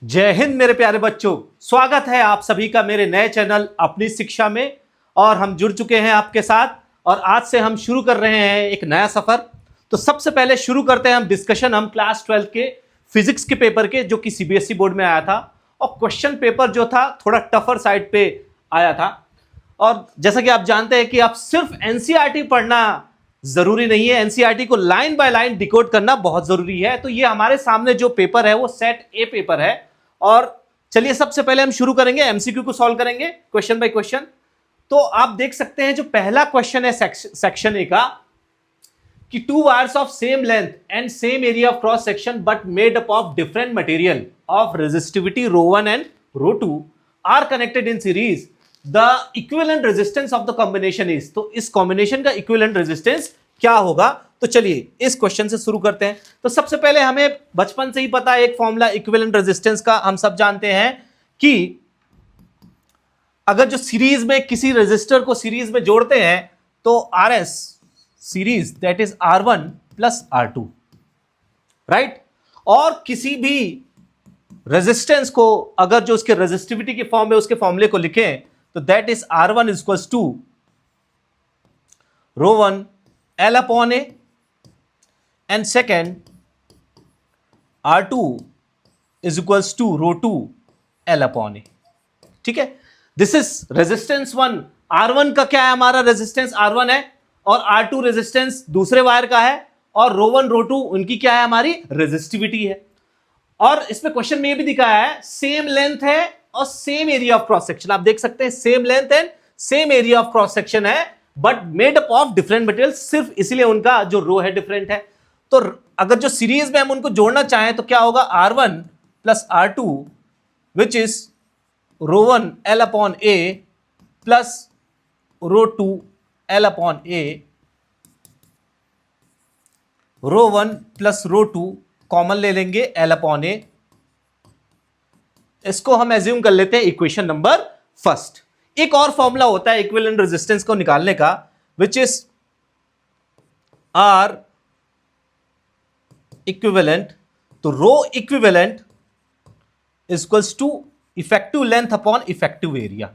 जय हिंद मेरे प्यारे बच्चों, स्वागत है आप सभी का मेरे नए चैनल अपनी शिक्षा में। और हम जुड़ चुके हैं आपके साथ और आज से हम शुरू कर रहे हैं एक नया सफर। तो सबसे पहले शुरू करते हैं हम डिस्कशन हम क्लास 12 के फिजिक्स के पेपर के, जो कि सीबीएसई बोर्ड में आया था। और क्वेश्चन पेपर जो था थोड़ा टफर साइड पे आया था। और जैसा कि आप जानते हैं कि आप सिर्फ एनसीईआरटी पढ़ना जरूरी नहीं है, एनसीईआरटी को लाइन बाय लाइन डिकोड करना बहुत जरूरी है। तो ये हमारे सामने जो पेपर है वो सेट ए पेपर है। और चलिए सबसे पहले हम शुरू करेंगे, एमसीक्यू को सॉल्व करेंगे क्वेश्चन बाय क्वेश्चन। तो आप देख सकते हैं जो पहला क्वेश्चन है सेक्शन ए का, कि two wires of same length and same area of cross section but made up of different material of resistivity ρ1 and ρ2 are connected in series, the equivalent resistance of the combination is. तो इस combination का equivalent resistance क्या होगा? तो चलिए इस question से शुरू करते हैं। तो सबसे पहले हमें बचपन से ही पता है एक फॉर्मूला इक्विवेलेंट रेजिस्टेंस का, हम सब जानते हैं कि अगर जो सीरीज में किसी रेजिस्टर को सीरीज में जोड़ते हैं तो RS series that is R1 plus R2, right. और किसी भी रेजिस्टेंस को अगर जो उसके रेजिस्टिविटी के फॉर्म में उसके फॉर्मूले को लिखें तो that is R1 equals to ρ1 L upon A and second R2 is equals to ρ2 L upon A। ठीक है, दिस इज रेजिस्टेंस 1। R1 का क्या है? हमारा रेजिस्टेंस R1 है और R2 रेजिस्टेंस दूसरे वायर का है और ρ1 ρ2 उनकी क्या है? हमारी रेजिस्टिविटी है। और इसमें क्वेश्चन में ये भी दिखाया है सेम लेंथ है और same area of cross section. आप देख सकते हैं same length and same area of cross section है but made up of different material, सिर्फ इसलिए उनका जो रो है डिफरेंट है। तो अगर जो सीरीज में हम उनको जोड़ना चाहें तो क्या होगा? R1 plus R2 which is ρ1 L upon A plus ρ2 L upon A, ρ1 plus ρ2 common ले लेंगे L अपॉन A। इसको हम एज्यूम कर लेते हैं इक्वेशन नंबर फर्स्ट। एक और फॉर्मूला होता है इक्विवेलेंट रेजिस्टेंस को निकालने का, विच इज R इक्विवेलेंट। तो rho equivalent equals to effective length upon effective area.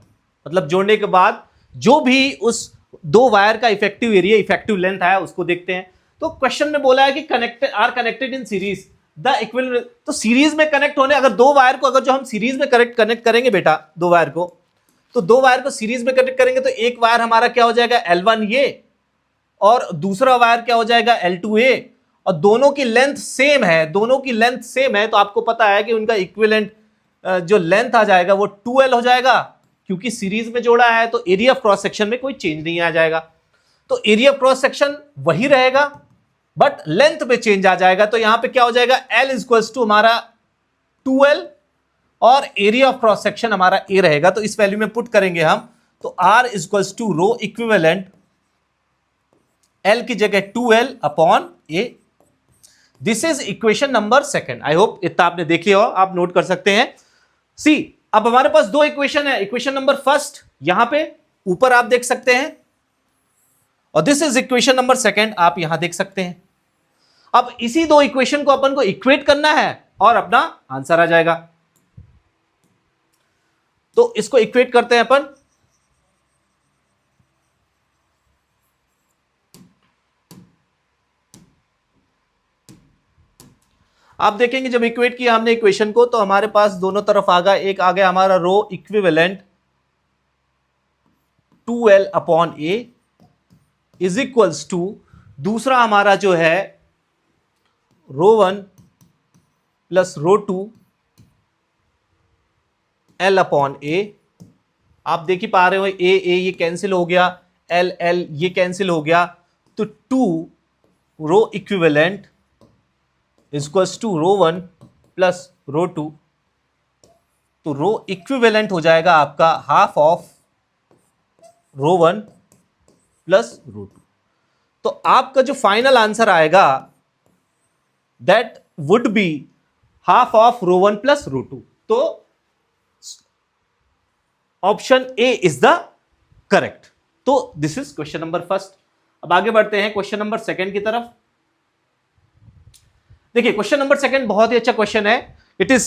मतलब जोड़ने के बाद जो भी उस दो वायर का इफेक्टिव एरिया इफेक्टिव लेंथ आया उसको देखते हैं। तो क्वेश्चन में बोला है कि connected are connected in series the equivalent. तो सीरीज में कनेक्ट होने, अगर दो वायर को अगर जो हम सीरीज में कनेक्ट करेंगे बेटा दो वायर को, तो दो वायर को सीरीज में कनेक्ट करेंगे तो एक वायर हमारा क्या हो जाएगा? L1 ये, और दूसरा वायर क्या हो जाएगा? L2A। और दोनों की लेंथ सेम है, दोनों की लेंथ सेम है, तो आपको पता है कि उनका इक्विवेलेंट जो लेंथ आ जाएगा वो 2L हो जाएगा। क्योंकि सीरीज में जोड़ा है तो एरिया ऑफ क्रॉस सेक्शन में कोई चेंज नहीं आ जाएगा। तो एरिया ऑफ क्रॉस सेक्शन वही रहेगा बट लेंथ में चेंज आ जाएगा। तो यहां पे क्या हो जाएगा? L इक्वल्स टू हमारा 2L और एरिया ऑफ क्रॉस सेक्शन हमारा A रहेगा। तो इस वैल्यू में पुट करेंगे हम, तो R equals to rho equivalent L की जगह 2L upon A। This is equation number second. I hope इतना आपने देख लिया हो, आप नोट कर सकते हैं। सी, अब हमारे पास दो इक्वेशन है। इक्वेशन नंबर फर्स्ट यहां पे ऊपर आप देख सकते हैं और this is equation number second, आप यहां देख सकते हैं। अब इसी दो इक्वेशन को अपन को इक्वेट करना है और अपना आंसर आ जाएगा। तो इसको इक्वेट करते हैं अपन। आप देखेंगे जब इक्वेट किया हमने इक्वेशन को तो हमारे पास दोनों तरफ आ गया, एक आ गया हमारा rho equivalent 2L upon A is equals to दूसरा हमारा जो है ρ1 प्लस ρ2 L अपॉन A। आप देख ही पा रहे हो A ये कैंसिल हो गया, L ये कैंसिल हो गया, तो 2 रो इक्विवेलेंट इक्वल्स टू ρ1 प्लस ρ2। तो रो इक्विवेलेंट हो जाएगा आपका हाफ ऑफ ρ1 प्लस ρ2। तो आपका जो फाइनल आंसर आएगा that would be half of ρ1 plus ρ2। तो option A is the correct. तो this is question number first. अब आगे बढ़ते हैं क्वेश्चन नंबर सेकंड की तरफ। देखिए क्वेश्चन नंबर सेकंड बहुत ही अच्छा क्वेश्चन है। It is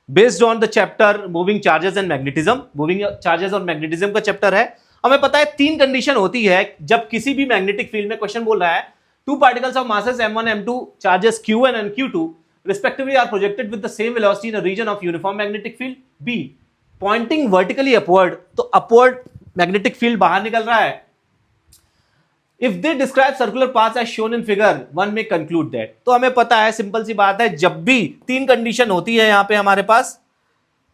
based on the chapter moving charges and magnetism, moving charges और मैग्नेटिज्म का चैप्टर है। हमें पता है तीन कंडीशन होती है जब किसी भी मैग्नेटिक फील्ड में, क्वेश्चन बोल रहा है two particles of masses m1 m2 charges q1 and q2 respectively are projected with the same velocity in a region of uniform magnetic field b pointing vertically upward, तो upward magnetic field बाहर निकल रहा है। If they describe circular path as shown in figure one में conclude that, तो हमें पता है सिंपल सी बात है, जब भी तीन कंडीशन होती है, यहां पे हमारे पास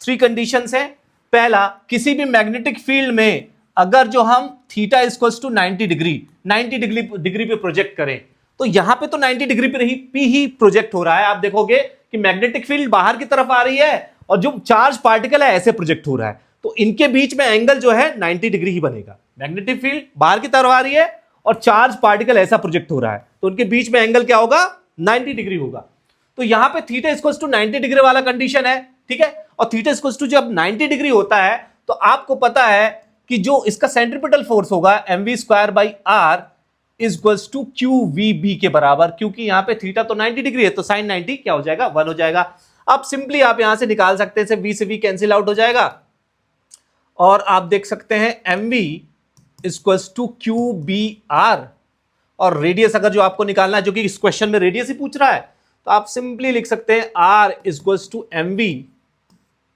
थ्री कंडीशंस है। पहला, किसी भी मैग्नेटिक फील्ड में अगर जो हम थीटा इक्वल्स टू 90 डिग्री पे प्रोजेक्ट करें, तो यहां पे तो 90 डिग्री पे ही प्रोजेक्ट हो रहा है। आप देखोगे कि मैग्नेटिक फील्ड बाहर की तरफ आ रही है और जो चार्ज पार्टिकल है ऐसे प्रोजेक्ट हो रहा है, तो इनके बीच में एंगल जो है 90 डिग्री ही बनेगा। मैग्नेटिक फील्ड बाहर की तरफ आ रही है और चार्ज पार्टिकल ऐसा प्रोजेक्ट हो रहा है, तो उनके बीच में एंगल क्या होगा, 90 डिग्री होगा। तो यहां पे थीटा इक्वल्स टू 90 डिग्री वाला कंडीशन है, ठीक है। और थीटा इक्वल्स टू जब 90 डिग्री होता है तो आपको पता है कि जो इसका सेंट्रीपिटल फोर्स होगा mv²/r इक्वल्स टू qvb के बराबर, क्योंकि यहां पे थीटा तो 90 डिग्री है, तो साइन 90 क्या हो जाएगा, 1 हो जाएगा। अब सिंपली आप यहां से निकाल सकते हैं, v से v कैंसिल आउट हो जाएगा और आप देख सकते हैं mv इक्वल्स टू qbr, और रेडियस अगर जो आपको निकालना है, जो कि इस क्वेश्चन में रेडियस ही पूछ रहा है, तो आप सिंपली लिख सकते हैं r equals to mv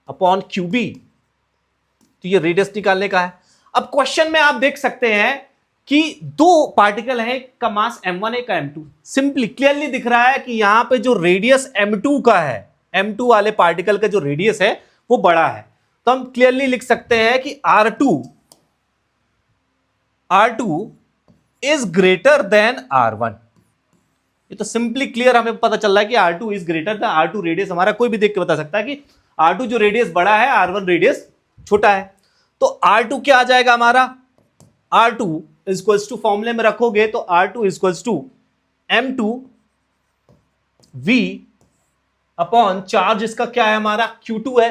upon qb, तो ये रेडियस निकालने का है। अब क्वेश्चन में आप देख सकते हैं कि दो पार्टिकल है का मास m1 है का m2, सिंपली क्लियरली दिख रहा है कि यहां पे जो रेडियस m2 का है, m2 वाले पार्टिकल का जो रेडियस है वो बड़ा है, तो हम क्लियरली लिख सकते हैं कि R2 is greater then R1। ये तो सिंपली क्लियर हमें पता चल रहा है कि R2 is greater then R2। Radius हमारा कोई भी देख के बता सकता है कि R2 जो रेडियस बड़ा है, R1 रेडियस छोटा है। तो R2 क्या आ जाएगा हमारा, R2 इक्वल्स टू, फॉर्मूले में रखोगे तो R2 equals to m2v upon charge इसका क्या है हमारा, Q2 है,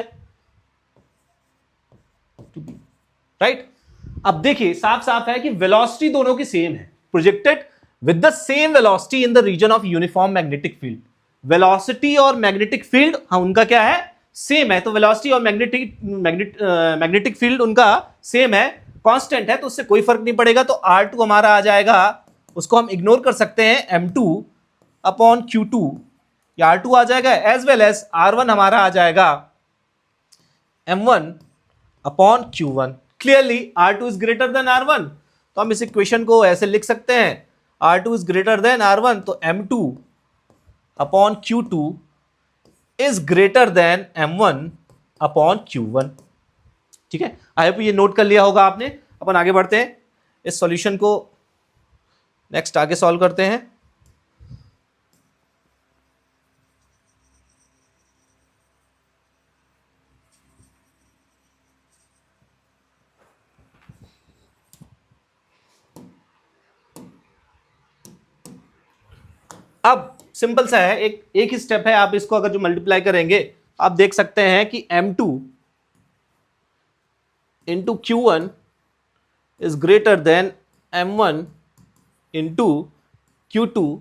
राइट। अब देखिए साफ साफ है कि वेलोसिटी दोनों की सेम है, projected with the same velocity in the region of uniform magnetic field. Velocity और मैग्नेटिक फील्ड उनका क्या है, सेम है। तो वेलोसिटी और मैग्नेटिक फील्ड उनका सेम है, कांस्टेंट है, तो उससे कोई फर्क नहीं पड़ेगा। तो R2 हमारा आ जाएगा, उसको हम इग्नोर कर सकते हैं, m2 अपॉन q2, या R2 आ जाएगा, एज वेल एज R1 हमारा आ जाएगा m1 upon q1। Clearly R2 is greater then R1, तो हम इस इक्वेशन को ऐसे लिख सकते हैं, R2 is greater then R1, तो m2 upon q2 is greater then m1 upon q1। ठीक है, आई होप ये नोट कर लिया होगा आपने। अपन आगे बढ़ते हैं, इस सॉल्यूशन को नेक्स्ट आगे सॉल्व करते हैं। अब सिंपल सा है, एक ही स्टेप है। आप इसको अगर जो मल्टीप्लाई करेंगे, आप देख सकते हैं कि m2 into q1 is greater then m1 into q2,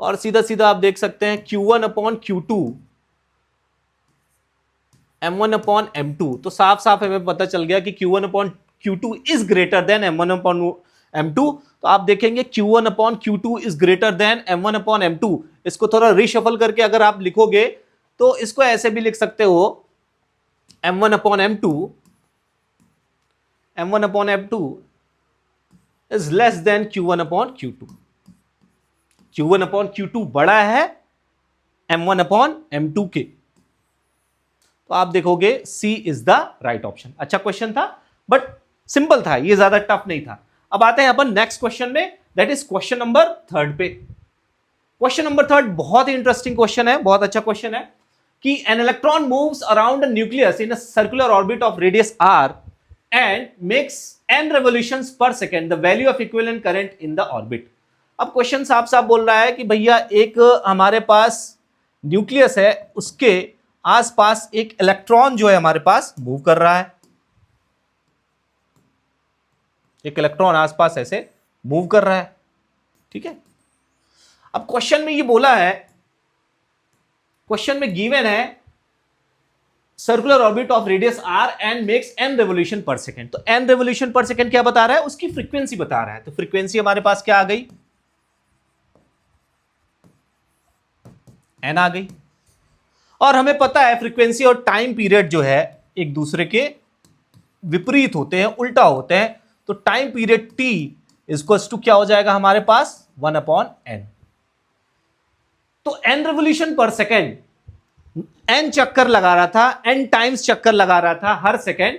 और सीधा सीधा आप देख सकते हैं q1 upon q2 m1 upon m2। तो साफ साफ हमें पता चल गया कि q1 upon q2 is greater then m1 upon m2। तो आप देखेंगे q1 upon q2 is greater then m1 upon m2। इसको थोड़ा रिशफल करके अगर आप लिखोगे तो इसको ऐसे भी लिख सकते हो, m1 upon m2 is less than q1 upon q2। q1 upon q2 बड़ा है m1 अपॉन m2 के, तो आप देखोगे C is the right option. अच्छा क्वेश्चन था, बट सिंपल था, ये ज्यादा टफ नहीं था। अब आते हैं अपन नेक्स्ट क्वेश्चन में, दैट इज क्वेश्चन नंबर 3 पे। क्वेश्चन नंबर 3 बहुत ही इंटरेस्टिंग क्वेश्चन है, बहुत अच्छा क्वेश्चन है कि an electron moves around a nucleus in a circular orbit of radius r and makes n revolutions per second, the value of equivalent current in the orbit। अब question साफ साफ बोल रहा है कि भैया एक हमारे पास न्यूक्लियस है, उसके आसपास एक इलेक्ट्रॉन जो है हमारे पास मूव कर रहा है, एक इलेक्ट्रॉन आसपास ऐसे मूव कर रहा है, ठीक है। अब क्वेश्चन में ये बोला है, क्वेश्चन में गिवन है circular orbit of radius r and makes n revolution per second. तो n रेवोल्यूशन पर सेकेंड क्या बता रहा है? उसकी फ्रीक्वेंसी बता रहा है। तो फ्रीक्वेंसी हमारे पास क्या आ गई? n आ गई। और हमें पता है फ्रीक्वेंसी और टाइम पीरियड जो है एक दूसरे के विपरीत होते हैं, उल्टा होते हैं। तो time period t equals to क्या हो जाएगा हमारे पास? 1/n। तो n revolution per second, n चक्कर लगा रहा था, n टाइम्स चक्कर लगा रहा था हर सेकेंड।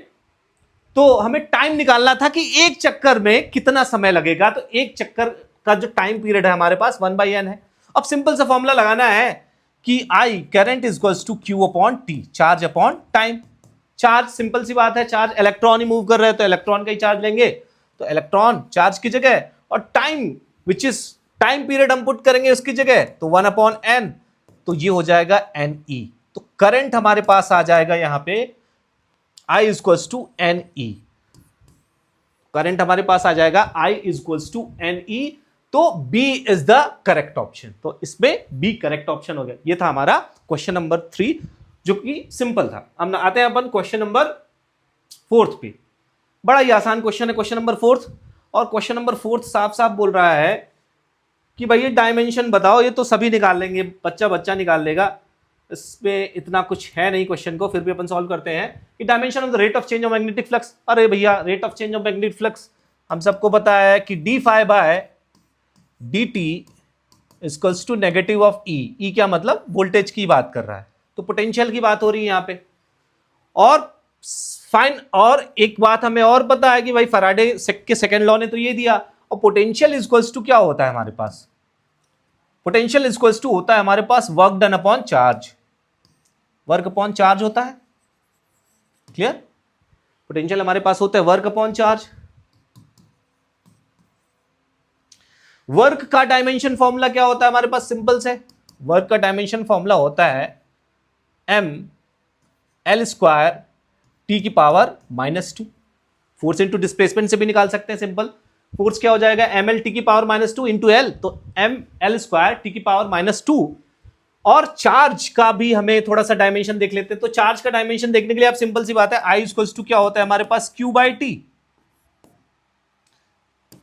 तो हमें टाइम निकालना था कि एक चक्कर में कितना समय लगेगा। तो एक चक्कर का जो टाइम पीरियड है हमारे पास 1/n है। अब सिंपल सा फॉर्मूला लगाना है कि I current equals to Q upon T, charge upon time. Charge simple सी बात है, चार्ज इलेक्ट्रॉन ही मूव कर रहे हैं तो इलेक्ट्रॉन का ही चार्ज लेंगे। तो इलेक्ट्रॉन चार्ज की जगह, और time which is time period हम पुट करेंगे उसकी जगह, तो 1/n। तो ये हो जाएगा NE। तो करंट हमारे पास आ जाएगा यहां पे I equals to NE। Current हमारे पास आ जाएगा I इक्वल्स टू NE। तो B is the correct option. तो इसमें B करेक्ट ऑप्शन हो गया। ये था हमारा क्वेश्चन नंबर 3 जो कि सिंपल था। अब आते हैं अपन क्वेश्चन नंबर 4 पे। बड़ा ही आसान क्वेश्चन है क्वेश्चन नंबर 4। और क्वेश्चन नंबर 4 साफ साफ बोल रहा है कि भाई ये डायमेंशन बताओ। ये तो सभी निकाल लेंगे, बच्चा बच्चा निकाल लेगा, इसमें इतना कुछ है नहीं क्वेश्चन को, फिर भी अपन सॉल्व करते हैं कि dimension of the rate of change of magnetic flux. अरे भैया, rate of change of magnetic flux हम सबको पता है कि d phi by dt equals to negative of E। E क्या मतलब? वोल्टेज की बात कर रहा है, तो पोटेंशियल की बात हो रही है यहां पे। और फाइन, और एक बात हमें और पता है कि भाई फैराडे के सेकंड लॉ ने तो ये दिया। और पोटेंशियल इक्वल्स टू क्या होता है हमारे पास? पोटेंशियल इक्वल्स टू होता है हमारे पास work done upon charge. Work upon charge होता है, क्लियर? पोटेंशियल हमारे पास होता है वर्क अपॉन चार्ज। वर्क का डायमेंशन फॉर्मूला क्या होता है हमारे पास? सिंपल से वर्क का डायमेंशन फॉर्मूला होता है mL² T की पावर -2। फोर्स इंटू डिस्प्लेसमेंट से भी निकाल सकते हैं सिंपल। फोर्स क्या हो जाएगा? mL T की पावर -2 इंटू L, तो mL² T की पावर -2। और चार्ज का भी हमें थोड़ा सा डायमेंशन देख लेते हैं। तो चार्ज का डायमेंशन देखने के लिए आप सिंपल सी बात है, I इक्वल्स टू क्या होता है हमारे पास? Q/T।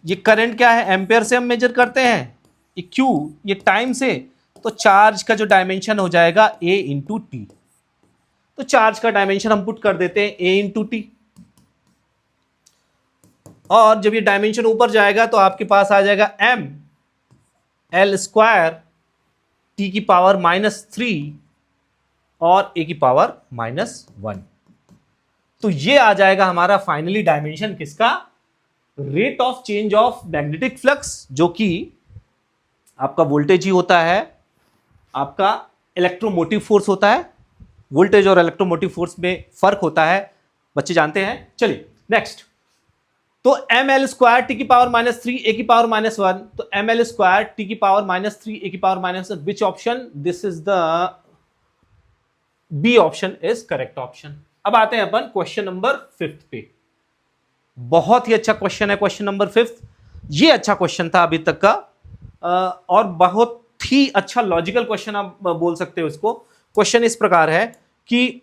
ये करंट क्या है? एम्पेयर से हम मेजर करते हैं, ये Q, ये टाइम से। तो चार्ज का जो डायमेंशन हो जाएगा A इंटू टी। तो चार्ज का डायमेंशन हम पुट कर देते हैं A इंटू टी। और जब ये डायमेंशन ऊपर जाएगा तो आपके पास आ जाएगा mL² T की पावर -3 और A की पावर -1। तो ये आ जाएगा हमारा फाइनली डायमेंशन किसका? Rate of change of magnetic flux, जो कि आपका वोल्टेज ही होता है, आपका इलेक्ट्रोमोटिव फोर्स होता है। वोल्टेज और इलेक्ट्रोमोटिव फोर्स में फर्क होता है, बच्चे जानते हैं। चलिए नेक्स्ट। तो mL² T की पावर -3 A की पावर -1। तो mL² T की पावर -3 A की power -1, which option? This is the B option is correct option. अब आते हैं अपन क्वेश्चन नंबर 5 पे। बहुत ही अच्छा क्वेश्चन है क्वेश्चन नंबर 5। ये अच्छा क्वेश्चन था अभी तक का, और बहुत ही अच्छा लॉजिकल क्वेश्चन आप बोल सकते हो इसको। क्वेश्चन इस प्रकार है कि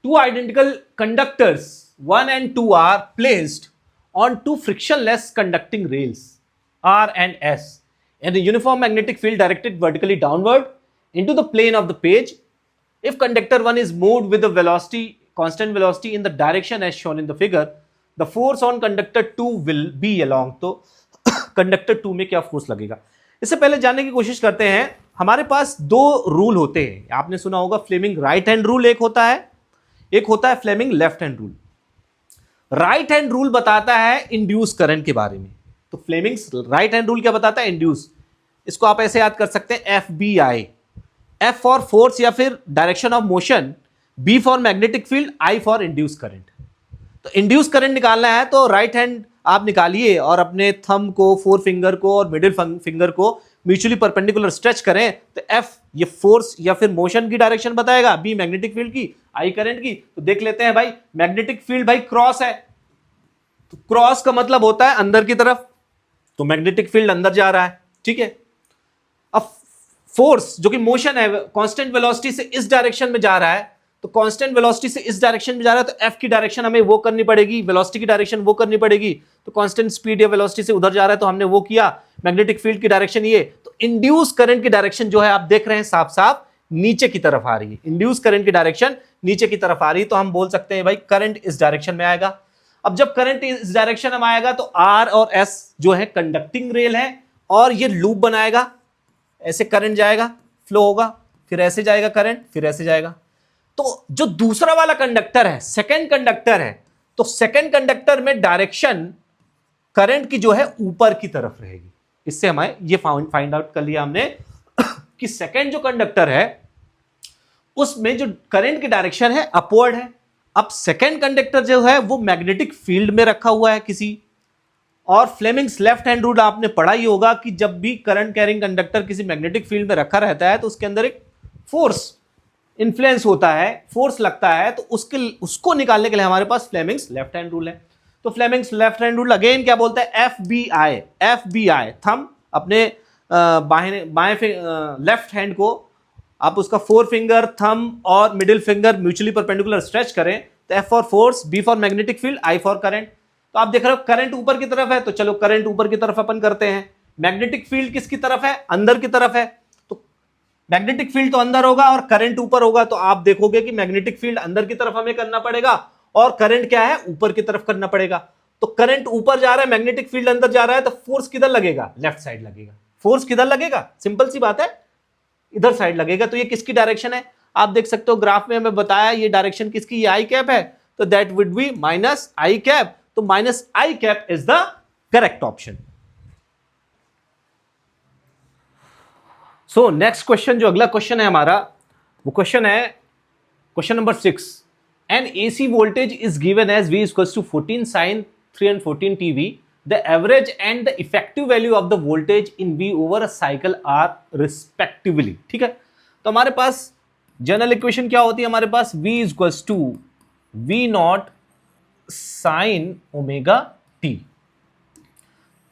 two identical conductors 1 and 2 are placed on two frictionless conducting rails R and S and a uniform magnetic field directed vertically downward into the plane of the page. If conductor 1 is moved with the velocity, constant velocity in the direction as shown in the figure, the force on conductor 2 will be along. तो conductor 2 में क्या force लगेगा? इससे पहले जानने की कोशिश करते हैं। हमारे पास दो रूल होते हैं, आपने सुना होगा फ्लेमिंग राइट हैंड रूल एक होता है, एक होता है Fleming left hand rule. Right hand rule बताता है इंड्यूस करंट के बारे में। तो फ्लेमिंग्स राइट हैंड रूल क्या बताता है? इंड्यूस। इसको आप ऐसे याद कर सकते हैं FBI। F फॉर फोर्स या फिर direction of motion, B for magnetic field, I for induce current. तो इंड्यूस करंट निकालना है तो राइट हैंड आप निकालिए और अपने थंब को, फोर फिंगर को और मिडिल फिंगर को म्यूचुअली परपेंडिकुलर स्ट्रेच करें। तो F ये फोर्स या फिर मोशन की डायरेक्शन बताएगा, B मैग्नेटिक फील्ड की, I करंट की। तो देख लेते हैं भाई, मैग्नेटिक फील्ड भाई क्रॉस है, तो क्रॉस का मतलब होता है अंदर की तरफ, तो मैग्नेटिक फील्ड अंदर जा रहा है, ठीक है। अब फोर्स जो कि मोशन है, कांस्टेंट वेलोसिटी से इस डायरेक्शन में जा रहा है, तो कांस्टेंट वेलोसिटी से इस डायरेक्शन में जा रहा है तो एफ की डायरेक्शन हमें वो करनी पड़ेगी, वेलोसिटी की डायरेक्शन वो करनी पड़ेगी। तो कांस्टेंट स्पीड या वेलोसिटी से उधर जा रहा है तो हमने वो किया। मैग्नेटिक फील्ड की डायरेक्शन ये, तो इंड्यूस करंट की डायरेक्शन जो है आप देख रहे हैं साफ साफ नीचे की तरफ आ रही है। इंड्यूस करंट की डायरेक्शन नीचे की तरफ आ रही है, तो हम बोल सकते हैं भाई करंट इस डायरेक्शन में आएगा। अब जब करंट इस डायरेक्शन में आएगा तो आर और एस जो है कंडक्टिंग रेल है और ये लूप बनाएगा, ऐसे करंट जाएगा, फ्लो होगा, फिर ऐसे जाएगा करंट, फिर ऐसे जाएगा। तो जो दूसरा वाला कंडक्टर है, सेकंड कंडक्टर है, तो सेकंड कंडक्टर में डायरेक्शन करंट की जो है ऊपर की तरफ रहेगी। इससे हमें ये फाइंड आउट कर लिया हमने कि सेकंड जो कंडक्टर है उसमें जो करंट की डायरेक्शन है अपवर्ड है। अब सेकंड कंडक्टर जो है वो मैग्नेटिक फील्ड में रखा हुआ है किसी, और फ्लेमिंग्स लेफ्ट हैंड रूल आपने पढ़ा ही होगा कि जब भी करंट कैरिंग कंडक्टर किसी मैग्नेटिक फील्ड में रखा रहता है तो उसके अंदर एक फोर्स इन्फ्लुएंस होता है, फोर्स लगता है, तो उसको निकालने के लिए हमारे पास फ्लेमिंग्स लेफ्ट हैंड रूल है। तो Fleming's left hand rule again क्या बोलता है, एफ बी आई, थंब अपने बाएं लेफ्ट हैंड को आप उसका फोर फिंगर, थंब और middle finger mutually perpendicular stretch करें तो F for force, B for magnetic field, I for current. तो आप देख रहे हो करंट ऊपर की तरफ है, तो चलो करंट ऊपर की तरफ अपन करते हैं। मैग्नेटिक फील्ड किसकी तरफ है, अंदर की तरफ है, तो मैग्नेटिक फील्ड तो अंदर होगा और करंट ऊपर होगा, तो आप देखोगे कि मैग्नेटिक फील्ड अंदर की तरफ हमें करना पड़ेगा और करंट क्या है, ऊपर की तरफ करना पड़ेगा। तो करंट ऊपर जा रहा है, मैग्नेटिक फील्ड अंदर जा रहा है, तो फोर्स किधर लगेगा, लेफ्ट साइड लगेगा। फोर्स किधर लगेगा, सिंपल सी बात है, इधर साइड लगेगा। तो ये किसकी डायरेक्शन है, आप देख सकते हो ग्राफ में हमें बताया ये डायरेक्शन किसकी, ये आई कैप है, तो that would be minus I cap. तो minus I cap is the correct option. So next question, जो अगला क्वेश्चन है हमारा, वो क्वेश्चन है question number 6। An AC voltage is given as V equals to 14 sin 314 TV. The average and the effective value of the voltage in V over a cycle are respectively. ठीक है, तो हमारे पास general equation क्या होती है, हमारे पास V equals to V not sine omega t.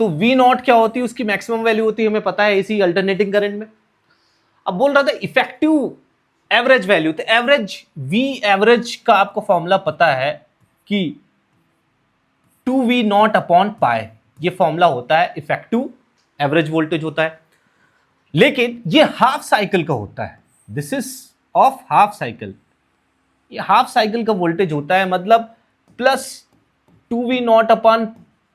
तो V नॉट क्या होती है, उसकी मैक्सिमम वैल्यू होती है, हमें पता है इसी अल्टरनेटिंग करंट में। अब बोल रहा था इफेक्टिव एवरेज वैल्यू, तो एवरेज V एवरेज का आपको फॉर्मूला पता है कि 2V नॉट अपॉन पाई, ये फॉर्मूला होता है, इफेक्टिव एवरेज वोल्टेज होता है, लेकिन ये हाफ साइकिल का होता है। This is of half cycle, ये हाफ साइकिल का वोल्टेज होता है, मतलब plus 2V not upon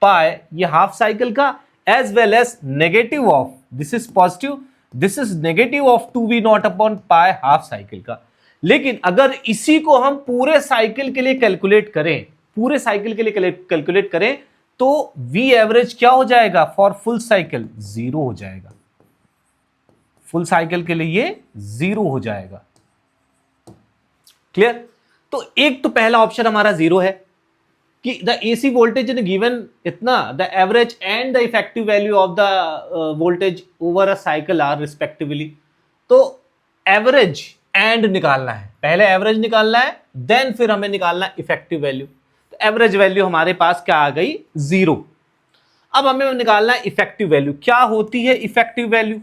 pi ये हाफ साइकिल का, as well as negative of, this is positive, this is negative of 2V not upon pi half cycle का। लेकिन अगर इसी को हम पूरे साइकिल के लिए कैलकुलेट करें, पूरे साइकिल के लिए कैलकुलेट करें, तो V एवरेज क्या हो जाएगा, फॉर फुल साइकिल 0 हो जाएगा। फुल साइकिल के लिए ये 0 हो जाएगा। क्लियर? तो एक तो पहला ऑप्शन हमारा 0 है कि the AC voltage in given इतना, the average and the effective value of the voltage over a cycle are respectively. तो एवरेज एंड निकालना है, पहले एवरेज निकालना है, देन फिर हमें निकालना है इफेक्टिव वैल्यू। तो एवरेज वैल्यू हमारे पास क्या आ गई, 0। अब हमें निकालना है इफेक्टिव वैल्यू। क्या होती है इफेक्टिव वैल्यू?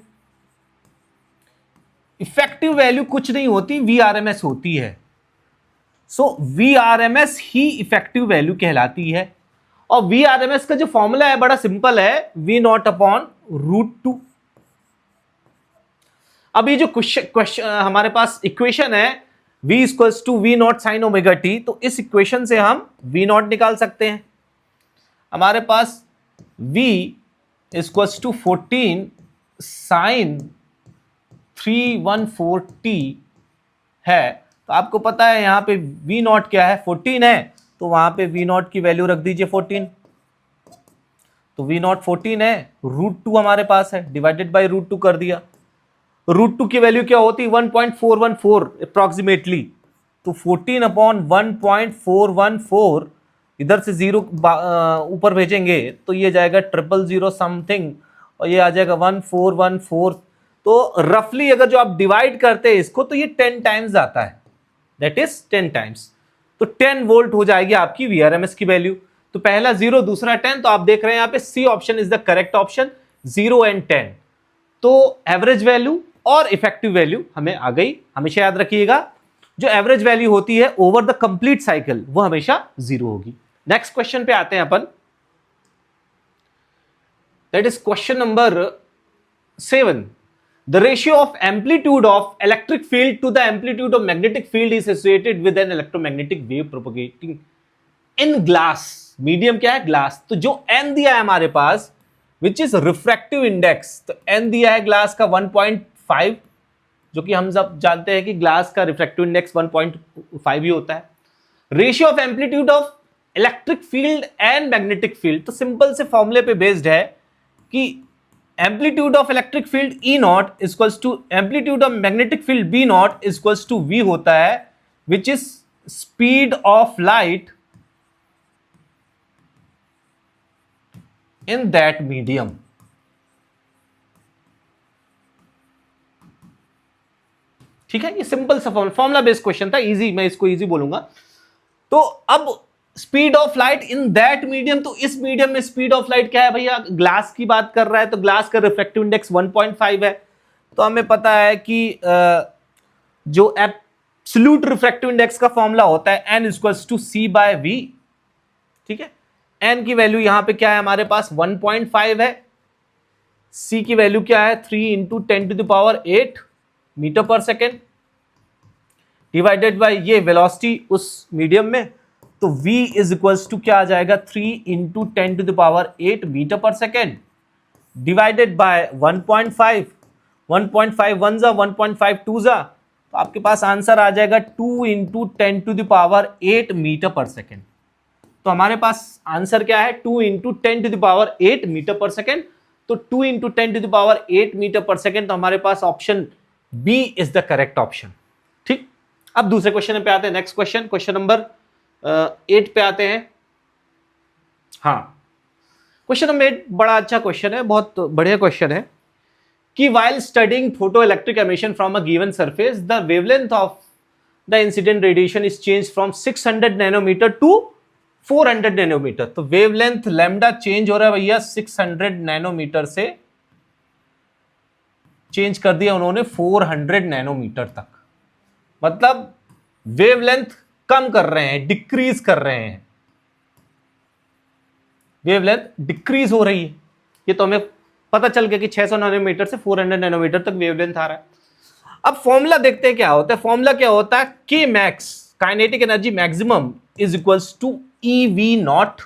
इफेक्टिव वैल्यू कुछ नहीं होती, VRMS होती है। सो VRMS ही इफेक्टिव वैल्यू कहलाती है। और VRMS का जो फॉर्मूला है बड़ा सिंपल है, V नॉट अपॉन √2। अब ये जो क्वेश्चन हमारे पास इक्वेशन है V equals to V not sine omega t, तो इस इक्वेशन से हम V नॉट निकाल सकते हैं। हमारे पास V equals to 14 sine 314t है, तो आपको पता है यहां पे V नॉट क्या है, 14 है, तो वहां पे V नॉट की वैल्यू रख दीजिए 14। तो V नॉट 14 है, √2 हमारे पास है, डिवाइडेड बाई √2 कर दिया। √2 की वैल्यू क्या होती है, 1.414 अप्रॉक्सीमेटली। तो 14 अपॉन 1.414, इधर से 0 ऊपर भेजेंगे तो ये जाएगा 000 समथिंग, और ये आ जाएगा 1414। तो रफली अगर जो आप डिवाइड करते हैं इसको, तो ये 10 टाइम्स आता है, दैट इज 10 टाइम्स। तो 10 वोल्ट हो जाएगी आपकी VRMS की वैल्यू। तो पहला 0, दूसरा 10, तो आप देख रहे हैं यहाँ पे C option is the correct option, 0 and 10। तो एवरेज वैल्यू और इफेक्टिव वैल्यू हमें आ गई, हमेशा याद रखिएगा। जो एवरेज वैल्यू होती है ओवर द कंप्लीट साइकिल वो हमेशा 0 होगी। नेक्स्ट क्वेश्चन पे आते हैं अपन, that is question number 7। The ratio of amplitude of electric field to the amplitude of magnetic field is associated with an electromagnetic wave propagating in glass। Medium क्या है? Glass. तो जो n दिया है हमारे पास विच इज रिफ्रैक्टिव इंडेक्स, तो n दिया है ग्लास का 1.5, जो कि हम सब जानते हैं कि ग्लास का रिफ्रैक्टिव इंडेक्स 1.5 ही होता है। Ratio of amplitude of electric field and magnetic field, तो सिंपल से फॉर्मूले पे बेस्ड है कि amplitude of electric field E not equals to amplitude of magnetic field B not equals to V होता है, which is speed of light in that medium. ठीक है, ये सिंपल सा फॉर्मूला बेस्ड क्वेश्चन था, इजी, मैं इसको इजी बोलूंगा। तो अब speed of light in that medium, तो इस मीडियम में स्पीड ऑफ लाइट क्या है भैया? ग्लास की बात कर रहा है, तो ग्लास का रिफ्रैक्टिव इंडेक्स 1.5 है। तो हमें पता है कि जो एब्सोल्यूट रिफ्रैक्टिव इंडेक्स का फॉर्मूला होता है n equals to c by v। ठीक है, n की वैल्यू यहां पे क्या है हमारे पास? 1.5 है। c की वैल्यू क्या है? 3 into 10⁸ metre per second divided bye ये वेलोसिटी उस मीडियम में, तो v इज इक्वल्स टू क्या आ जाएगा? 3 into 10⁸ metre per second divided bye 1.5, 1.5 one जा, 1.5 टू जा, तो आपके पास आंसर आ जाएगा 2 इंटू 10⁸ मीटर पर सेकेंड। तो हमारे पास आंसर क्या है? 2 इंटू 10⁸ मीटर पर सेकेंड। तो 2 इंटू 10⁸ मीटर पर सेकेंड, तो हमारे पास option B is the correct option. ठीक, अब दूसरे क्वेश्चन पे आते हैं। नेक्स्ट क्वेश्चन, क्वेश्चन नंबर 8 पे आते हैं। हाँ, क्वेश्चन नंबर 8 बड़ा अच्छा क्वेश्चन है, बहुत बढ़िया क्वेश्चन है कि while studying photoelectric emission from a given surface, the wavelength of the incident radiation is changed from 600 nanometre to 400 nanometre. तो वेवलेंथ लैम्डा चेंज हो रहा है भैया 600 नैनोमीटर से चेंज कर दिया उन्होंने 400 नैनोमीटर तक। मतलब वेवलेंथ कम कर रहे हैं, डिक्रीज कर रहे हैं, वेवलेंथ डिक्रीज हो रही है। ये तो हमें पता चल गया कि 600 नैनोमीटर से 400 नैनोमीटर तक वेवलेंथ आ रहा है। अब फॉर्मूला देखते हैं क्या होता है। फॉर्मूला क्या होता है? K max, kinetic energy maximum, is equals to E V not,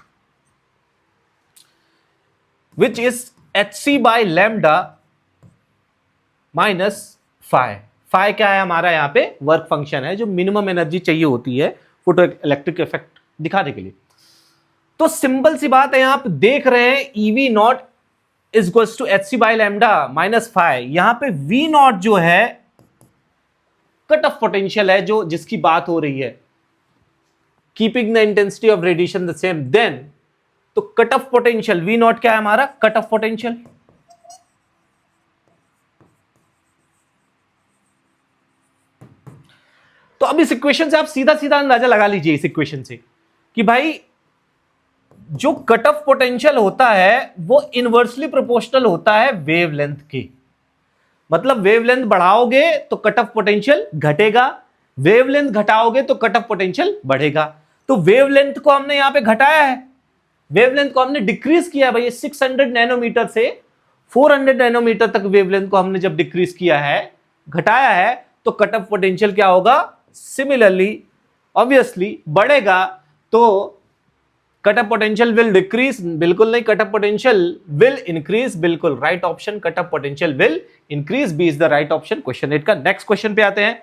which is hc by lambda minus phi. Phi क्या है हमारा? यहाँ पे वर्क फंक्शन है, जो मिनिमम एनर्जी चाहिए होती है फोटो इलेक्ट्रिक इफेक्ट दिखाने के लिए। तो सिंपल सी बात है, यहां पे देख रहे हैं E V not is equals to hc by lambda minus phi. यहां पे वी नॉट जो है कट ऑफ पोटेंशियल है, जो जिसकी बात हो रही है, keeping the intensity of radiation the same. Then तो cut off potential V naught क्या है हमारा? Cut off potential. तो अब इस इक्वेशन से आप सीधा सीधा अंदाजा लगा लीजिए इस इक्वेशन से कि भाई जो कट ऑफ पोटेंशियल होता है वो इनवर्सली प्रोपोर्शनल होता है वेवलेंथ के। मतलब वेवलेंथ बढ़ाओगे तो कट ऑफ पोटेंशियल घटेगा, वेवलेंथ घटाओगे तो कट ऑफ पोटेंशियल बढ़ेगा। तो वेवलेंथ को हमने यहां पे घटाया है, वेवलेंथ को हमने डिक्रीज किया भाई 600 नैनोमीटर से 400 नैनोमीटर तक वेवलेंथ को हमने जब डिक्रीज किया है, घटाया है, तो कट ऑफ पोटेंशियल क्या होगा? सिमिलरली ऑब्वियसली बढ़ेगा। तो cut off potential will decrease, बिल्कुल नहीं, cut off potential will increase, बिल्कुल right option, cut off potential will increase, B is the right option question 8 का। नेक्स्ट क्वेश्चन पे आते हैं,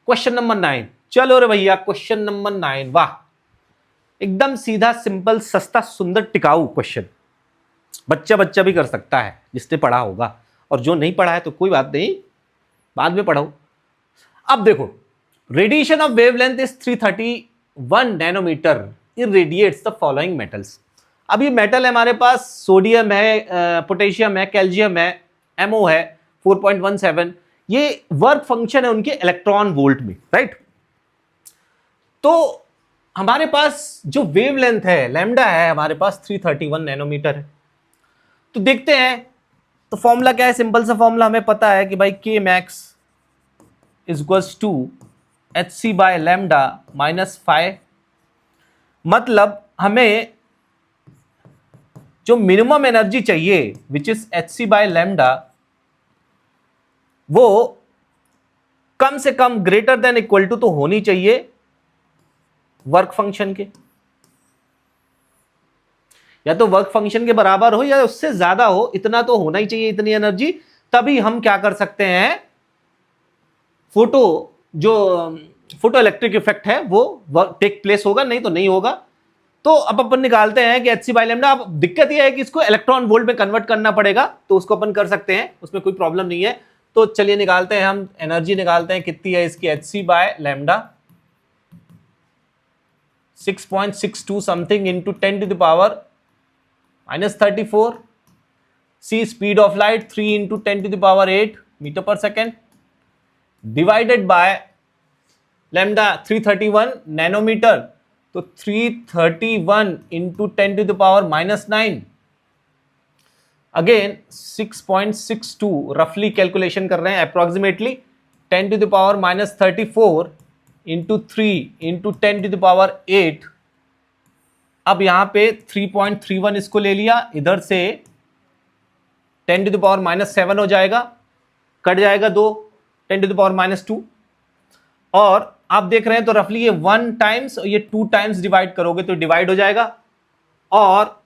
क्वेश्चन नंबर 9। चलो रे भैया, क्वेश्चन नंबर 9, वाह, एकदम सीधा सिंपल सस्ता सुंदर टिकाऊ क्वेश्चन, बच्चा बच्चा भी कर सकता है जिसने पढ़ा होगा, और जो नहीं पढ़ा है तो कोई बात नहीं, बाद में पढ़ो। अब देखो, radiation of wavelength is 331 nanometre irradiates the following metals. अब ये मेटल है हमारे पास, सोडियम है, पोटेशियम है, कैल्शियम है, एमओ है 4.17। ये वर्क फंक्शन है उनके इलेक्ट्रॉन वोल्ट में, राइट। तो हमारे पास जो वेवलेंथ है लैम्डा है हमारे पास 331 नैनोमीटर है। तो देखते हैं, तो फॉर्मूला क्या है? सिंपल सा फॉर्मूला हमें पता है कि भाई K max is equals to H C by lambda -5। मतलब हमें जो मिनिमम एनर्जी चाहिए which is H C by lambda, वो कम से कम ग्रेटर देन इक्वल टू तो होनी चाहिए वर्क फंक्शन के, या तो वर्क फंक्शन के बराबर हो या उससे ज्यादा हो, इतना तो होना ही चाहिए, इतनी एनर्जी। तभी हम क्या कर सकते हैं, फोटो इलेक्ट्रिक इफेक्ट है वो टेक प्लेस होगा, नहीं तो नहीं होगा। तो अब अपन निकालते हैं कि एच सी बाई लैम्डा। अब दिक्कत यह है कि इसको इलेक्ट्रॉन वोल्ट में कन्वर्ट करना पड़ेगा, तो उसको अपन कर सकते हैं, उसमें कोई प्रॉब्लम नहीं है। तो चलिए निकालते हैं, हम एनर्जी निकालते हैं कितनी है इसकी, H C by lambda 6.62 something into 10⁻⁻34। C speed of light 3 into 10⁸ metre per second, divided by lambda 331 nanometre, तो 331 इंटू 10⁻⁻9। अगेन 6.62 रफली कैलकुलेशन कर रहे हैं, अप्रोक्सीमेटली 10⁻⁻34 इंटू 3 इंटू 10⁸। अब यहां पे 3.31 इसको ले लिया, इधर से 10⁻⁻7 हो जाएगा, कट जाएगा 2 10⁻⁻2, और आप देख रहे हैं तो रफली ये 1 टाइम्स और ये 2 टाइम्स डिवाइड करोगे तो डिवाइड हो जाएगा, और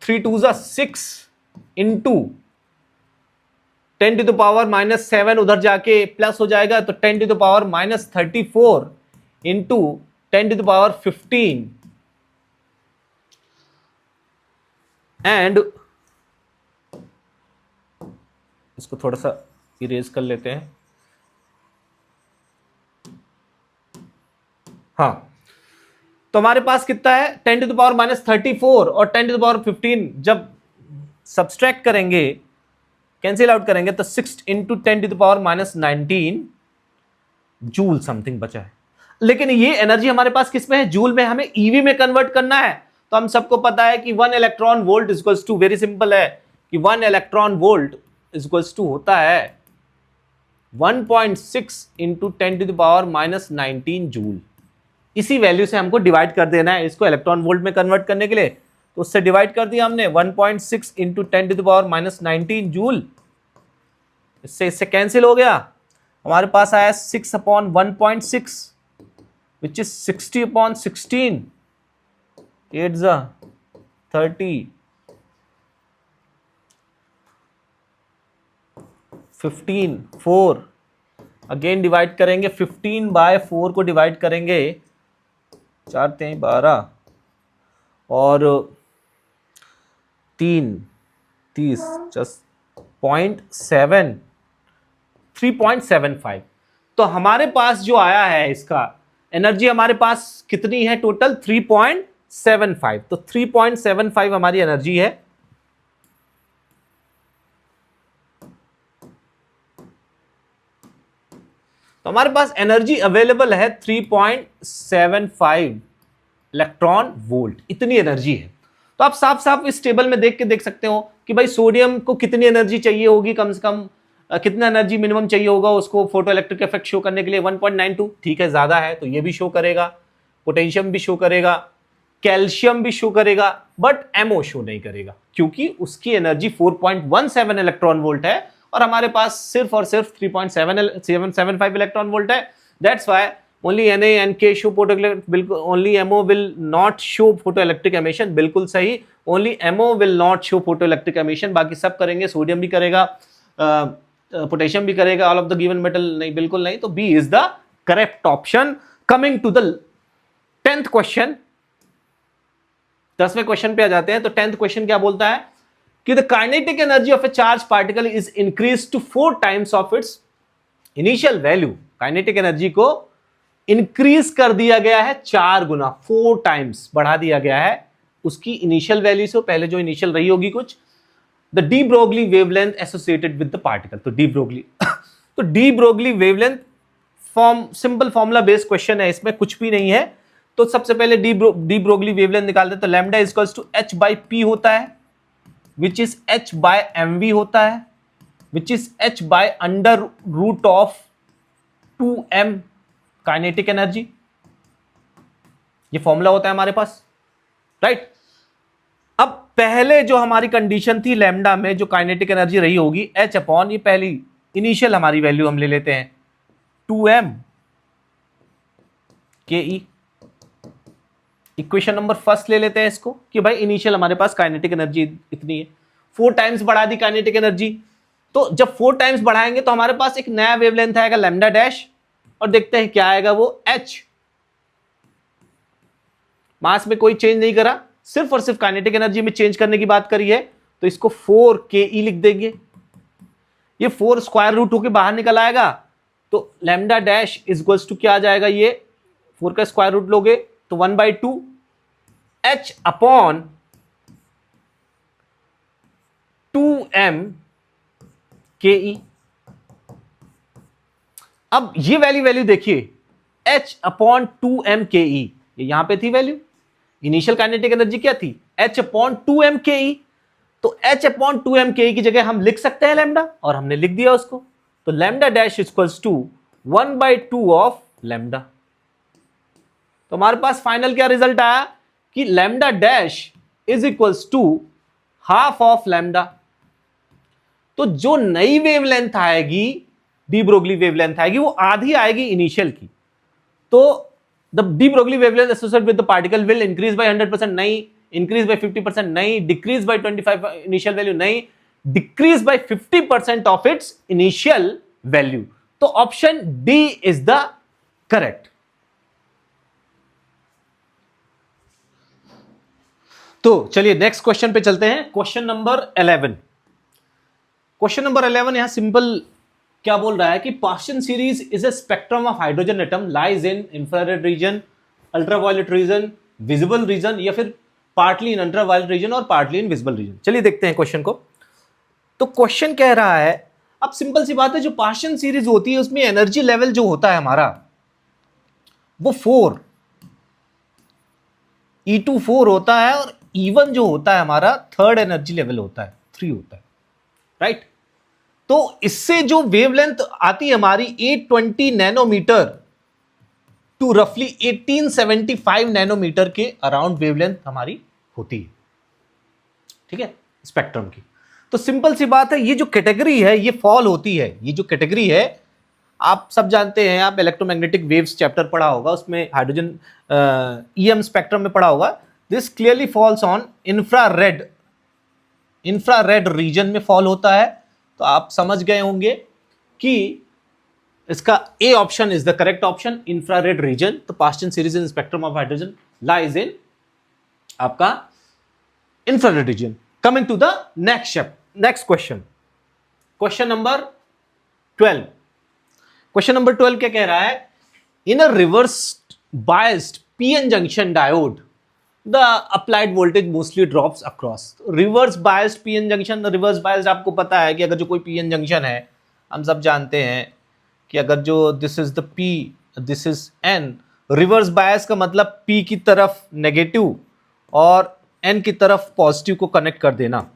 3 2 6 इंटू 10⁻⁻7 उधर जाके प्लस हो जाएगा, तो 10⁻⁻34 इंटू 10⁻15 एंड इसको थोड़ा सा इरेज कर लेते हैं। हाँ, तो हमारे पास कितना है 10⁻⁻34 और 10⁻15 जब सब्सट्रैक्ट करेंगे, कैंसिल आउट करेंगे, तो 6 इंटू 10⁻⁻19 जूल समथिंग बचा है। लेकिन ये एनर्जी हमारे पास किस में है, जूल में। हमें ईवी में कन्वर्ट करना है, तो हम सबको पता है कि 1 electron volt equals to, very simple है कि 1 इलेक्ट्रॉन वोल्ट इक्वल्स टू होता है 1.6 इंटू 10⁻⁻19 जूल। इसी वैल्यू से हमको डिवाइड कर देना है इसको इलेक्ट्रॉन वोल्ट में कन्वर्ट करने के लिए, तो उससे डिवाइड कर दिया हमने 1.6 इंटू 10⁻⁻19 जूल। इससे कैंसिल हो गया, हमारे पास आया 6/1.6 which is 60/16, 8 30, 15 4, अगेन डिवाइड करेंगे 15/4 को डिवाइड करेंगे, 4 3 12 और 3 30 0.7 3.75। तो हमारे पास जो आया है इसका एनर्जी हमारे पास कितनी है टोटल, 3.75। तो 3.75 हमारी एनर्जी है। तो हमारे पास एनर्जी अवेलेबल है 3.75 इलेक्ट्रॉन वोल्ट, इतनी एनर्जी है। तो आप साफ साफ इस टेबल में देख के देख सकते हो कि भाई सोडियम को कितनी एनर्जी चाहिए होगी, कम से कम कितना एनर्जी मिनिमम चाहिए होगा उसको फोटो इलेक्ट्रिक इफेक्ट शो करने के लिए, 1.92। ठीक है, ज्यादा है तो ये भी शो करेगा, पोटेशियम भी शो करेगा, कैल्शियम भी शो करेगा, बट एमओ शो नहीं करेगा क्योंकि उसकी एनर्जी 4.17 इलेक्ट्रॉन वोल्ट है और हमारे पास सिर्फ और सिर्फ 3.775 इलेक्ट्रॉन वोल्ट है। That's why only Na and K show photo, बिल्कुल only MO will not show photo electric emission, बिल्कुल सही, only MO will not show photo electric emission, बाकी सब करेंगे, सोडियम भी करेगा, पोटेशियम भी करेगा, all of the given metal नहीं, बिल्कुल नहीं। तो B is the correct option. Coming to the 10th question, 10वें क्वेश्चन पे आ जाते हैं। तो 10th क्वेश्चन क्या बोलता है कि the kinetic energy of a charge particle is increase to 4 times of its initial value. Kinetic energy को इंक्रीज कर दिया गया है 4 गुना, 4 टाइम्स बढ़ा दिया गया है उसकी इनिशियल वैल्यू से, पहले जो इनिशियल रही होगी कुछ। The de Broglie wavelength associated with the particle, तो डी ब्रोगली तो D Broglie wavelength simple formula based question है, इसमें कुछ भी नहीं है। तो सबसे पहले डी ब्रोगली वेवलेंथ निकालते हैं, तो लैम्डा इक्वल्स टू h/p होता है, विच इज h/mv होता है। Which is h by under root of 2m kinetic energy. ये फॉर्मूला होता है हमारे पास, राइट। अब पहले जो हमारी कंडीशन थी लैम्डा में, जो काइनेटिक एनर्जी रही होगी h अपॉन, ये पहली इनिशियल हमारी वैल्यू हम ले लेते हैं 2m के ई। इक्वेशन नंबर फर्स्ट ले लेते हैं इसको कि भाई इनिशियल हमारे पास काइनेटिक एनर्जी इतनी है, 4 टाइम्स बढ़ा दी काइनेटिक एनर्जी। तो जब 4 टाइम्स बढ़ाएंगे तो हमारे पास एक नया वेवलेंथ आएगा लैम्डा डैश, और देखते हैं क्या आएगा वो h। मास में कोई चेंज नहीं करा, सिर्फ और सिर्फ काइनेटिक एनर्जी में चेंज करने की बात करी है, तो इसको 4 के ई लिख देंगे। ये 4 स्क्वायर रूट होके बाहर निकल आएगा, तो lambda dash is equals to क्या आ जाएगा, ये 4 का स्क्वायर रूट लोगे तो 1/2 h अपॉन 2m के ई। अब ये वैल्यू देखिए, h अपॉन 2m के ई, ये यहां पे थी वैल्यू, इनिशियल काइनेटिक एनर्जी क्या थी, h अपॉन 2m के ई। तो h अपॉन 2m के ई की जगह हम लिख सकते हैं लैम्डा, और हमने लिख दिया उसको। तो lambda dash equals to 1/2 of lambda. तो हमारे पास फाइनल क्या रिजल्ट आया कि lambda dash is equals to half of lambda. तो जो नई वेवलेंथ आएगी, डी ब्रोगली वेवलेंथ आएगी, वो आधी आएगी इनिशियल की। तो the de Broglie wavelength associated with the particle will increase by 100% नहीं, इंक्रीज बाय 50% नहीं, डिक्रीज बाय 25 इनिशियल वैल्यू नहीं, decrease by 50% of its initial value. तो option D is the correct. तो चलिए नेक्स्ट क्वेश्चन पे चलते हैं, क्वेश्चन नंबर 11। क्वेश्चन नंबर 11 यहां सिंपल क्या बोल रहा है कि Paschen series is a spectrum of hydrogen atom lies in infrared region, ultraviolet region, visible region, या फिर पार्टली इन अल्ट्रावायलेट रीजन और पार्टली इन विजिबल रीजन। चलिए देखते हैं क्वेश्चन को। तो क्वेश्चन कह रहा है, अब सिंपल सी बात है, जो पास्चन सीरीज होती है उसमें एनर्जी लेवल जो होता है हमारा वो 4 E2 4 होता है, और E1 जो होता है हमारा थर्ड एनर्जी लेवल होता है 3 होता है, राइट। तो इससे जो वेवलेंथ आती है हमारी 820 नैनोमीटर टू रफली 1875 नैनोमीटर के अराउंड वेवलेंथ हमारी होती है, ठीक है, स्पेक्ट्रम की। तो सिंपल सी बात है, ये जो कैटेगरी है ये फॉल होती है। ये जो कैटेगरी है आप सब जानते हैं, आप इलेक्ट्रोमैग्नेटिक वेव्स चैप्टर पढ़ा होगा, उसमें हाइड्रोजन ईएम स्पेक्ट्रम में पढ़ा होगा। This clearly falls on infrared region में फॉल होता है। तो आप समझ गए होंगे कि इसका A option is the correct option, infrared region. तो Paschen series in spectrum of hydrogen lies in आपका infrared region. Coming to the next question, question number 12। Question number 12 क्या कह रहा है, in a reverse biased PN junction diode the applied voltage mostly drops across. Reverse biased PN junction, reverse biased आपको पता है कि अगर जो कोई पीएन जंक्शन है, हम सब जानते हैं कि अगर जो this is the P, this is an, reverse bias का मतलब पी की तरफ नेगेटिव और एन की तरफ पॉजिटिव को कनेक्ट कर देना।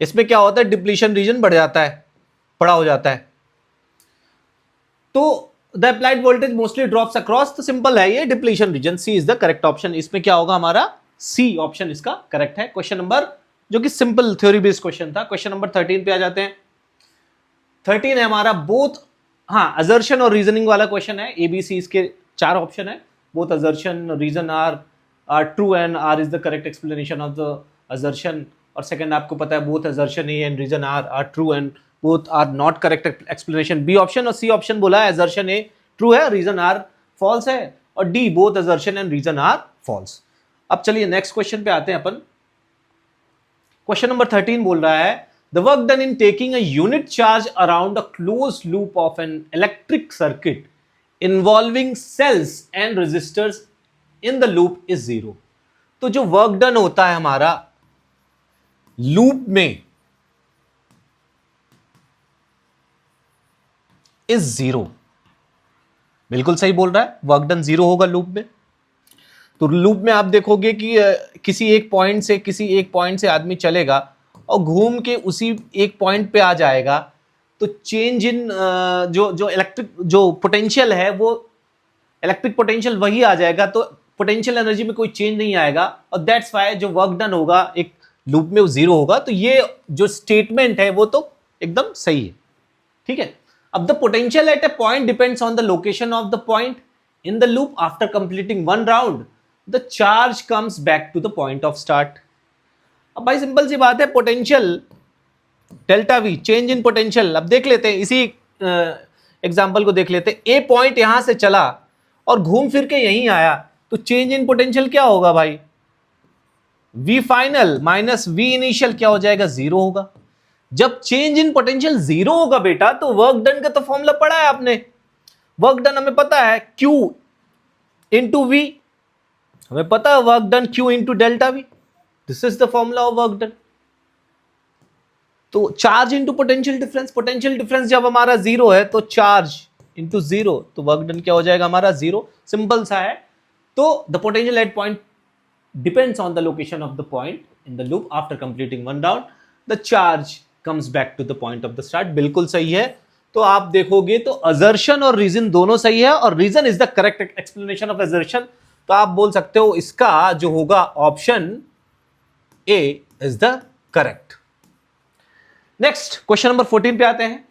इसमें क्या होता है, डिप्लीशन रीजन बढ़ जाता है, बड़ा हो जाता है। तो the applied voltage mostly drops across, तो सिंपल है ये, depletion region. C is the correct option. इसमें क्या होगा हमारा, सी ऑप्शन इसका करेक्ट है। क्वेश्चन नंबर, जो कि सिंपल थ्योरी बेस्ड क्वेश्चन था। क्वेश्चन नंबर 13 पे आ जाते हैं। 13 है हमारा बोथ, हाँ, असर्शन और रीजनिंग वाला क्वेश्चन है। एबीसी इसके 4 ऑप्शन है, both assertion reason R true and R is the correct explanation of the assertion. और सेकंड आपको पता है both assertion A and reason R true and both are not correct explanation, B option. और C option बोला है assertion A true है, reason are false है, और D both assertion and reason are false. अब चलिए नेक्स्ट क्वेश्चन पे आते हैं अपन। क्वेश्चन नंबर 13 बोल रहा है, the work done in taking a unit charge around a close loop of an electric circuit involving cells and resistors in the loop is 0। तो जो वर्क डन होता है हमारा लूप में इज 0। बिल्कुल सही बोल रहा है, वर्क डन 0 होगा लूप में। तो लूप में आप देखोगे कि किसी एक पॉइंट से आदमी चलेगा और घूम के उसी एक पॉइंट पे आ जाएगा, तो चेंज इन जो इलेक्ट्रिक जो पोटेंशियल है वो इलेक्ट्रिक पोटेंशियल वही आ जाएगा, तो पोटेंशियल एनर्जी में कोई चेंज नहीं आएगा, और दैट्स वाई जो वर्क डन होगा एक लूप में वो जीरो होगा। तो ये जो स्टेटमेंट है वो तो एकदम सही है, ठीक है। अब the potential at a point depends on the location of the point in the loop after completing one round the charge comes back to the point of start. अब भाई सिंपल सी बात है, potential delta V, change in potential. अब देख लेते हैं, इसी एग्जांपल को देख लेते हैं। ए पॉइंट यहां से चला और घूम फिर के यहीं आया, तो चेंज इन पोटेंशियल क्या होगा भाई? V final minus V initial क्या हो जाएगा? जीरो होगा। जब चेंज इन पोटेंशियल जीरो होगा बेटा, तो वर्क डन का तो फॉर्मूला पढ़ा है आपने। वर्क डन हमें पता है Q इंटू वी, हमें पता है work done Q into delta V, this is the formula of work done. तो charge into potential difference, potential difference जब हमारा जीरो है तो चार्ज इंटू जीरो, तो वर्क डन क्या हो जाएगा हमारा? जीरो। सिंपल सा है। तो the potential at point depends on the location of the point in the loop after completing one round the charge comes back to the point of the start. बिल्कुल सही है। तो आप देखोगे तो असर्शन और रीजन दोनों सही है, और reason is the correct explanation of assertion. तो आप बोल सकते हो इसका जो होगा option A is the correct. Next question number 14 पे आते हैं।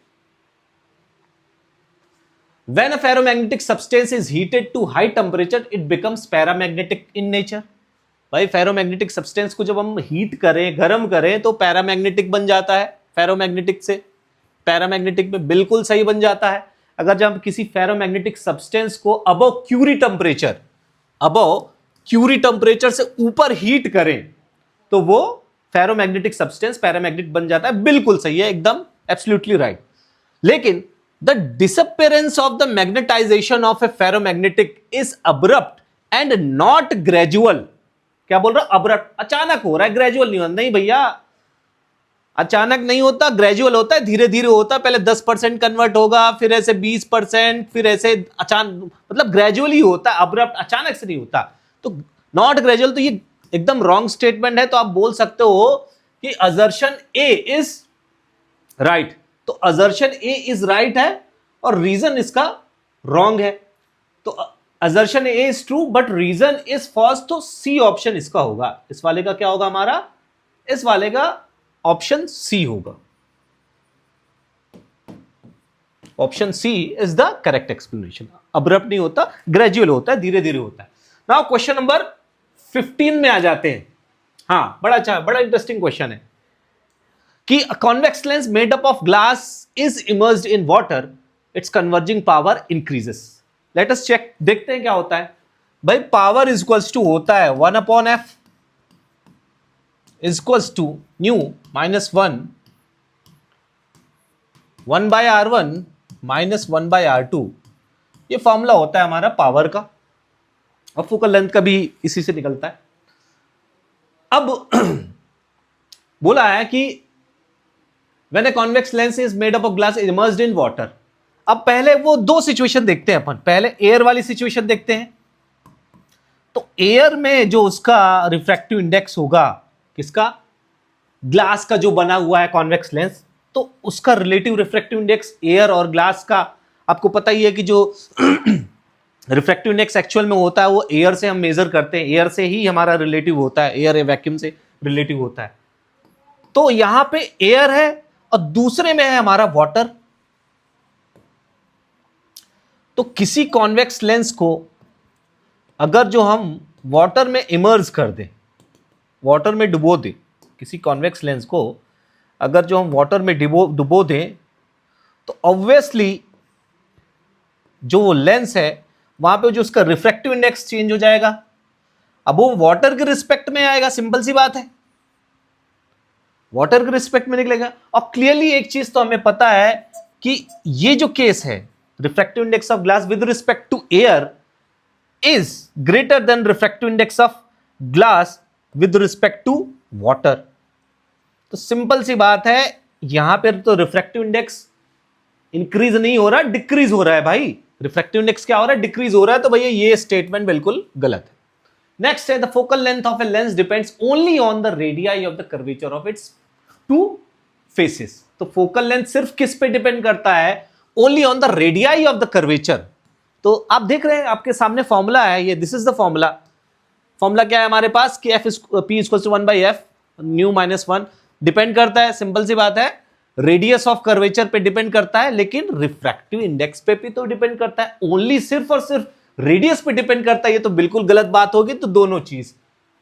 When a ferromagnetic substance is heated to high temperature, it becomes paramagnetic in nature. भाई फेरोमैग्नेटिक सब्सटेंस को जब हम हीट करें, गर्म करें, तो पैरामैग्नेटिक बन जाता है। फेरोमैग्नेटिक से पैरामैग्नेटिक में बिल्कुल सही बन जाता है। अगर जब किसी फेरोमैग्नेटिक सब्सटेंस को अबव क्यूरी टेम्परेचर से ऊपर हीट करें, तो वो फेरोमैग्नेटिक सब्सटेंस पैरामैग्नेटिक बन जाता है। बिल्कुल सही है, एकदम एब्सोल्युटली राइट। लेकिन the disappearance of the magnetization of a ferromagnetic is abrupt and not gradual। क्या बोल रहा? अब्रप्ट, अचानक हो रहा है, ग्रेजुअल नहीं होता। नहीं भैया, अचानक नहीं होता, ग्रेजुअल होता है, धीरे धीरे होता है। पहले 10% कन्वर्ट होगा, फिर ऐसे 20%, फिर ऐसे अचानक, मतलब ग्रेजुअली होता है, अब्रप्ट अचानक से नहीं होता। तो नॉट ग्रेजुअल, तो ये एकदम रॉन्ग स्टेटमेंट है। तो आप बोल सकते हो कि असर्शन ए इज राइट। तो असर्शन ए इज राइट है और रीजन इसका रॉन्ग है। तो assertion A is true but reason is false, तो सी ऑप्शन इसका होगा। इस वाले का क्या होगा हमारा? इस वाले का ऑप्शन सी होगा। Option C is the correct explanation. Abrupt नहीं होता, ग्रेजुअल होता है, धीरे धीरे होता है। नाउ क्वेश्चन नंबर 15 में आ जाते हैं। हाँ, बड़ा अच्छा, बड़ा इंटरेस्टिंग क्वेश्चन है कि a convex lens made up of glass is immersed in water, its converging power increases। Let us check, देखते हैं क्या होता है। भाई पावर इज इक्वल्स टू होता है 1/f is equals to mu minus 1/r1 minus 1/r2। ये formula होता है हमारा पावर का, और फोकल लेंथ का भी इसी से निकलता है। अब बोला है कि When a convex lens is made up of glass immersed in water। अब पहले वो दो सिचुएशन देखते हैं अपन। पहले एयर वाली सिचुएशन देखते हैं। तो एयर में जो उसका रिफ्रैक्टिव इंडेक्स होगा, किसका? ग्लास का जो बना हुआ है कॉन्वेक्स लेंस, तो उसका रिलेटिव रिफ्रैक्टिव इंडेक्स एयर और ग्लास का आपको पता ही है कि जो रिफ्रैक्टिव इंडेक्स एक्चुअल में होता है वो एयर से हम मेजर करते हैं। एयर से ही हमारा रिलेटिव होता है, एयर वैक्यूम से रिलेटिव होता है। तो यहां पे एयर है और दूसरे में है हमारा वाटर। तो किसी कॉन्वेक्स लेंस को अगर जो हम वाटर में इमर्ज कर दें, वाटर में डुबो दें, किसी कॉन्वेक्स लेंस को अगर जो हम वाटर में डुबो दें, तो ऑब्वियसली जो वो लेंस है वहां पे जो उसका रिफ्रैक्टिव इंडेक्स चेंज हो जाएगा। अब वो वाटर के रिस्पेक्ट में आएगा, सिंपल सी बात है, वाटर के रिस्पेक्ट में निकलेगा। और क्लियरली एक चीज तो हमें पता है कि ये जो केस है, refractive index of glass with respect to air is greater than refractive index of glass with respect to water. तो सिंपल सी बात है, यहां पर तो रिफ्रैक्टिव इंडेक्स इंक्रीज नहीं हो रहा, डिक्रीज हो रहा है भाई। रिफ्रैक्टिव इंडेक्स क्या हो रहा है? डिक्रीज हो रहा है। तो भैया ये स्टेटमेंट बिल्कुल गलत है। नेक्स्ट है the focal length of a lens depends only on the radii of the curvature of its two faces. तो फोकल लेंथ सिर्फ किस पे डिपेंड करता है? Only on the radii of the curvature. तो आप देख रहे हैं आपके सामने फॉर्मूला है ये, this is the formula. Formula क्या है हमारे पास कि F P equal to 1/f mu minus 1। Depend करता है, सिंपल सी बात है, रेडियस ऑफ कर्वेचर पे डिपेंड करता है, लेकिन रिफ्रैक्टिव इंडेक्स पे भी तो डिपेंड करता है। ओनली सिर्फ और सिर्फ रेडियस पे डिपेंड करता है, ये तो बिल्कुल गलत बात होगी। तो दोनों चीज,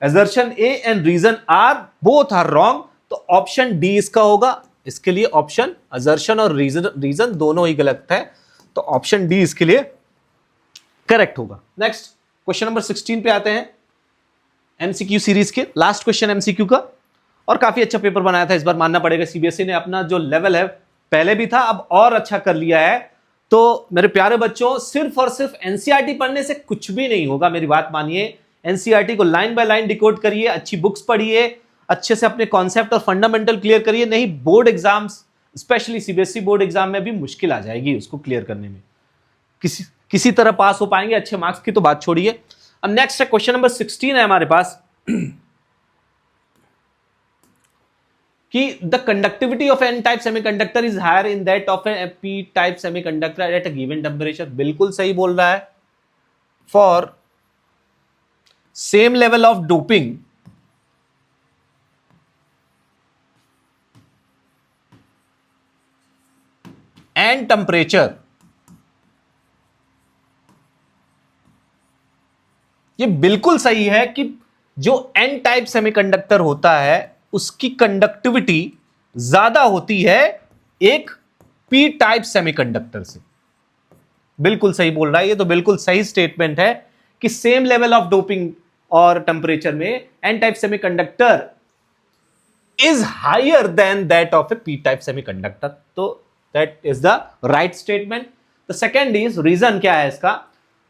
assertion A and reason are both are wrong, तो ऑप्शन डी इसका होगा। इसके लिए ऑप्शन assertion और रीजन दोनों ही गलत है, तो ऑप्शन डी इसके लिए करेक्ट होगा। नेक्स्ट क्वेश्चन नंबर 16 पे आते हैं, एमसीक्यू सीरीज के लास्ट क्वेश्चन एमसीक्यू का। और काफी अच्छा पेपर बनाया था इस बार, मानना पड़ेगा। सीबीएसई ने अपना जो लेवल है, पहले भी था अब और अच्छा कर लिया है। तो मेरे प्यारे बच्चों, सिर्फ और सिर्फ एनसीईआरटी पढ़ने से कुछ भी नहीं होगा, मेरी बात मानिए। एनसीईआरटी को लाइन बाय लाइन डिकोड करिए, अच्छी बुक्स पढ़िए, अच्छे से अपने कॉन्सेप्ट और फंडामेंटल क्लियर करिए, नहीं board exams, specially CBSE board exam में भी मुश्किल आ जाएगी उसको क्लियर करने में। किसी तरह पास हो पाएंगे, अच्छे मार्क्स की तो बात छोड़िए। अब नेक्स्ट है क्वेश्चन नंबर 16 है हमारे पास कि the conductivity of N type semiconductor is higher in that of a P type semiconductor at a given temperature. बिल्कुल सही बोल रहा है। For same level of doping and temperature, ये बिल्कुल सही है कि जो एन टाइप सेमीकंडक्टर होता है उसकी कंडक्टिविटी ज्यादा होती है एक पी टाइप सेमीकंडक्टर से। बिल्कुल सही बोल रहा है, ये तो बिल्कुल सही स्टेटमेंट है कि सेम लेवल ऑफ डोपिंग और टेम्परेचर में N type semiconductor is higher than that of a P type semiconductor. तो that is the right statement. The second is, reason क्या है इसका?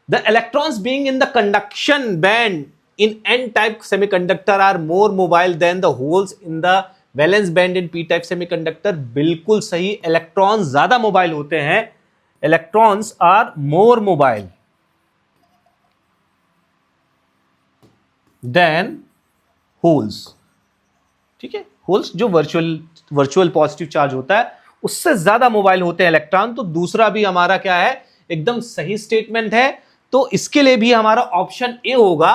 The electrons being in the conduction band in n-type semiconductor are more mobile than the holes in the valence band in p-type semiconductor। बिल्कुल सही, electrons ज्यादा mobile होते हैं। Electrons are more mobile than holes. ठीक है, holes जो virtual positive charge होता है उससे ज्यादा मोबाइल होते हैं इलेक्ट्रॉन। तो दूसरा भी हमारा क्या है, एकदम सही स्टेटमेंट है। तो इसके लिए भी हमारा ऑप्शन ए होगा।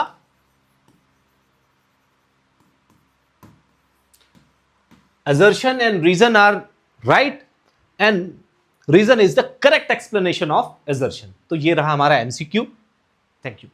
assertion and reason are right and reason is the correct explanation of assertion। तो ये रहा हमारा एमसीक्यू। Thank you.